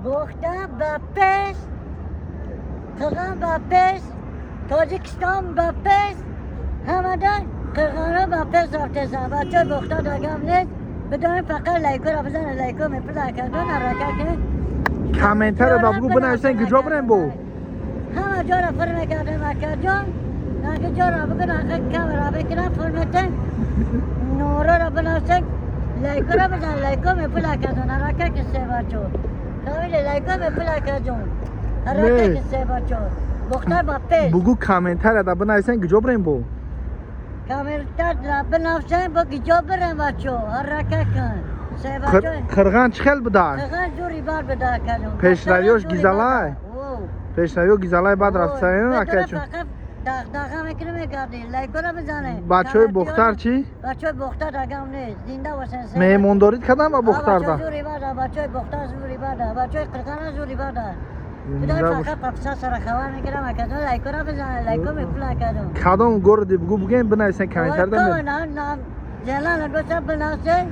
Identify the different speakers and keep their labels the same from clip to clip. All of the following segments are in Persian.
Speaker 1: بختم با پس قرقان با پس تاجیکستان با پس همدان قرقانه با پس رفته سن بچه بختا داگم نیست بدون فقط لایکو را بزن لایکو میپلا کردن حرکت کنه
Speaker 2: کامنتر را بگو بنویسن کجا بریم بو
Speaker 1: همه جا را فرم کردن مکه جان نگه جا را بگن آخه کامرا بکنن فرمتن نورا را بنویسن لایکو را بزن لایکو میپلا کردن حرکت کسی بچه خواهیلی لایکو میپلا کردن حرکت کسی بچه بختا با پس
Speaker 2: بگو کامنتر را بنویسن کجا بریم بو
Speaker 1: کامرتر را بنویسن با کجا بریم بچه حرکت کن سی بچه
Speaker 2: قرغان چخل بدار
Speaker 1: قرقان جوری بار بده کردم
Speaker 2: پیشرویاش گیزالای پیشروی گیزالای بعد رفت سایه نکرد چون
Speaker 1: داغه میکنه میکردی لایکو را بزنه
Speaker 2: بچه های بختر چی؟
Speaker 1: بچه های بختر داغم نیست زنده واسن
Speaker 2: مهمون دارید کدام با بختر
Speaker 1: بچه
Speaker 2: دا؟
Speaker 1: زوری بادا بچه های بختر زوری بادا بچه های قرقان زوری بادا
Speaker 2: زنده
Speaker 1: بدون
Speaker 2: باش.
Speaker 1: فقط پفسا سر خوار میکردم کردم لایکو را بزنه لایکو میپلا کردم
Speaker 2: کدام گردی بگو بگیم بنویسن کامنتر دا می
Speaker 1: نام جلال دوستا بناسه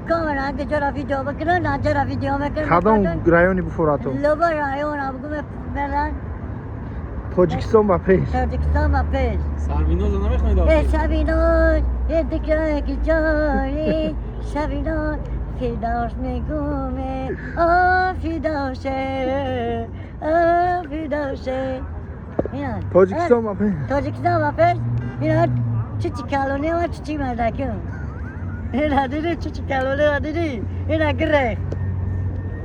Speaker 1: کاملا که جرا ویدیو بکنه نه جرا ویدیو میکنه
Speaker 2: کدام رایونی بفوراتو
Speaker 1: لبا رایون بگو برن
Speaker 2: تاجیکستان با پیش
Speaker 1: تاجیکستان و پیش
Speaker 3: سروینوز رو نمیخونید
Speaker 1: ای شبینوز یه دکره که جاری شبینوز فیداش میگومه فیداشه فیداشه اینا
Speaker 2: تاجیکستان با پیش
Speaker 1: تاجیکستان و پیش اینا چی کلونی و چی مردکم اینا دیدی چی کلونی را دیدی اینا گره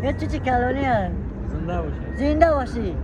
Speaker 1: یه چی کلونی ها
Speaker 3: زنده باشه
Speaker 1: زنده باشی